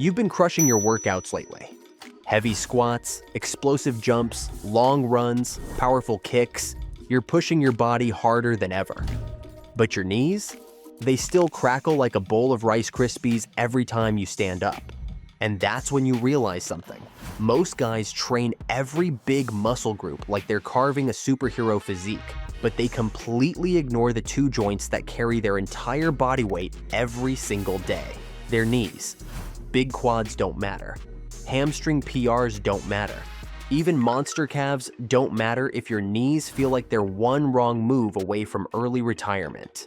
You've been crushing your workouts lately. Heavy squats, explosive jumps, long runs, powerful kicks. You're pushing your body harder than ever. But your knees? They still crackle like a bowl of Rice Krispies every time you stand up. And that's when you realize something. Most guys train every big muscle group like they're carving a superhero physique, but they completely ignore the two joints that carry their entire body weight every single day. Their knees. Big quads don't matter. Hamstring PRs don't matter. Even monster calves don't matter if your knees feel like they're one wrong move away from early retirement.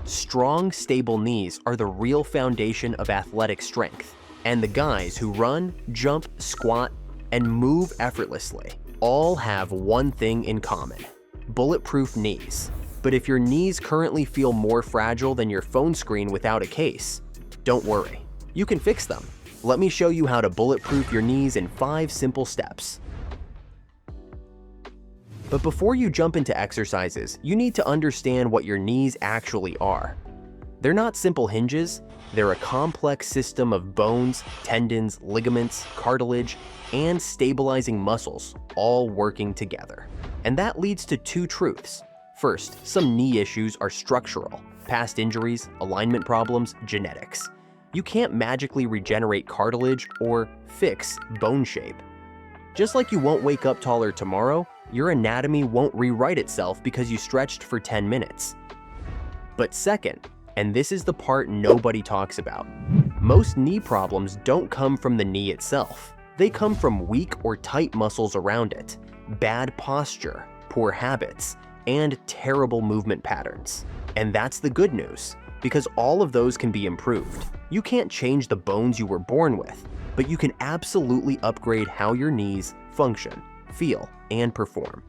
Strong, stable knees are the real foundation of athletic strength. And the guys who run, jump, squat, and move effortlessly all have one thing in common: bulletproof knees. But if your knees currently feel more fragile than your phone screen without a case, don't worry. You can fix them. Let me show you how to bulletproof your knees in 5 simple steps. But before you jump into exercises, you need to understand what your knees actually are. They're not simple hinges. They're a complex system of bones, tendons, ligaments, cartilage, and stabilizing muscles, all working together. And that leads to 2 truths. First, some knee issues are structural: past injuries, alignment problems, genetics. You can't magically regenerate cartilage or fix bone shape. Just like you won't wake up taller tomorrow, your anatomy won't rewrite itself because you stretched for 10 minutes. But second, and this is the part nobody talks about, most knee problems don't come from the knee itself. They come from weak or tight muscles around it, bad posture, poor habits, and terrible movement patterns. And that's the good news, because all of those can be improved. You can't change the bones you were born with, but you can absolutely upgrade how your knees function, feel, and perform.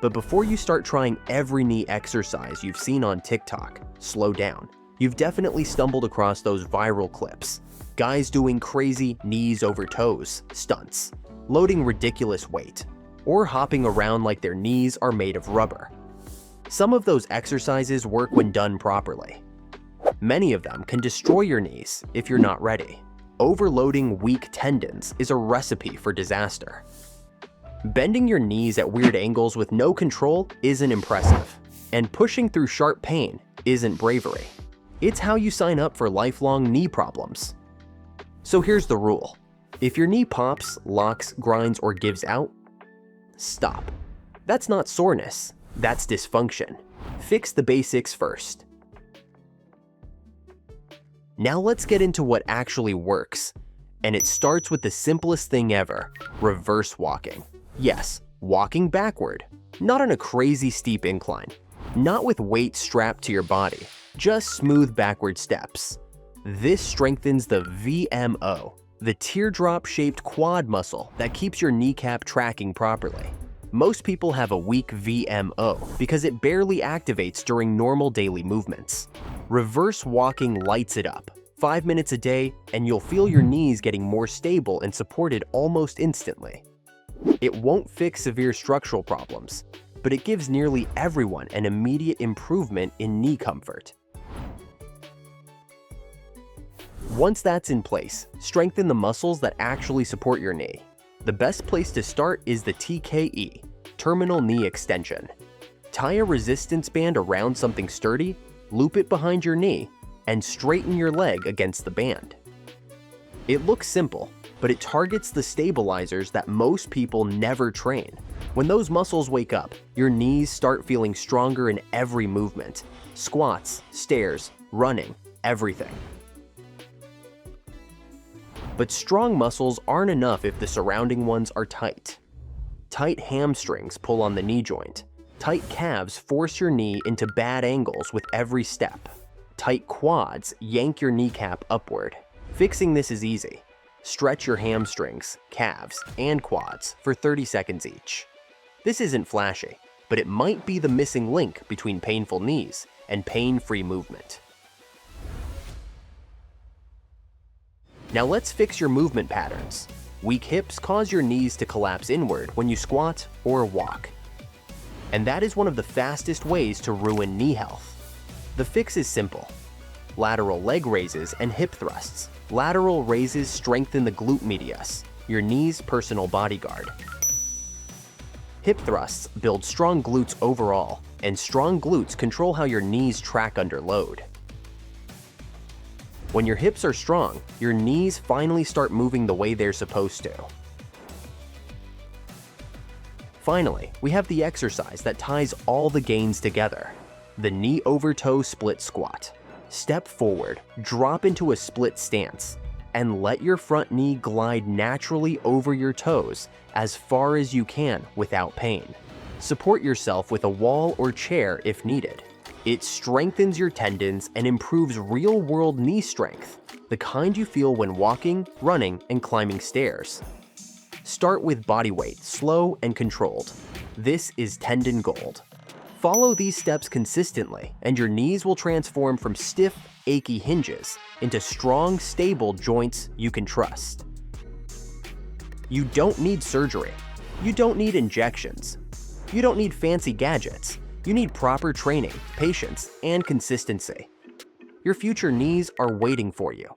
But before you start trying every knee exercise you've seen on TikTok, slow down. You've definitely stumbled across those viral clips. Guys doing crazy knees over toes stunts, loading ridiculous weight, or hopping around like their knees are made of rubber. Some of those exercises work when done properly. Many of them can destroy your knees if you're not ready. Overloading weak tendons is a recipe for disaster. Bending your knees at weird angles with no control isn't impressive, and pushing through sharp pain isn't bravery. It's how you sign up for lifelong knee problems. So here's the rule. If your knee pops, locks, grinds, or gives out, stop. That's not soreness, that's dysfunction. Fix the basics first. Now let's get into what actually works. And it starts with the simplest thing ever: reverse walking. Yes, walking backward, not on a crazy steep incline, not with weight strapped to your body, just smooth backward steps. This strengthens the VMO, the teardrop-shaped quad muscle that keeps your kneecap tracking properly. Most people have a weak VMO because it barely activates during normal daily movements. Reverse walking lights it up. 5 minutes a day, and you'll feel your knees getting more stable and supported almost instantly. It won't fix severe structural problems, but it gives nearly everyone an immediate improvement in knee comfort. Once that's in place, strengthen the muscles that actually support your knee. The best place to start is the TKE, terminal knee extension. Tie a resistance band around something sturdy, loop it behind your knee, and straighten your leg against the band. It looks simple, but it targets the stabilizers that most people never train. When those muscles wake up, your knees start feeling stronger in every movement. Squats, stairs, running, everything. But strong muscles aren't enough if the surrounding ones are tight. Tight hamstrings pull on the knee joint. Tight calves force your knee into bad angles with every step. Tight quads yank your kneecap upward. Fixing this is easy. Stretch your hamstrings, calves, and quads for 30 seconds each. This isn't flashy, but it might be the missing link between painful knees and pain-free movement. Now let's fix your movement patterns. Weak hips cause your knees to collapse inward when you squat or walk. And that is one of the fastest ways to ruin knee health. The fix is simple. lateral leg raises, and hip thrusts. Lateral raises strengthen the glute medius, your knee's personal bodyguard. Hip thrusts build strong glutes overall, and strong glutes control how your knees track under load. When your hips are strong, your knees finally start moving the way they're supposed to. Finally, we have the exercise that ties all the gains together, the knee over toe split squat. Step forward, drop into a split stance, and let your front knee glide naturally over your toes as far as you can without pain. Support yourself with a wall or chair if needed. It strengthens your tendons and improves real-world knee strength, the kind you feel when walking, running, and climbing stairs. Start with body weight, slow and controlled. This is tendon gold. Follow these steps consistently, and your knees will transform from stiff, achy hinges into strong, stable joints you can trust. You don't need surgery. You don't need injections. You don't need fancy gadgets. You need proper training, patience, and consistency. Your future knees are waiting for you.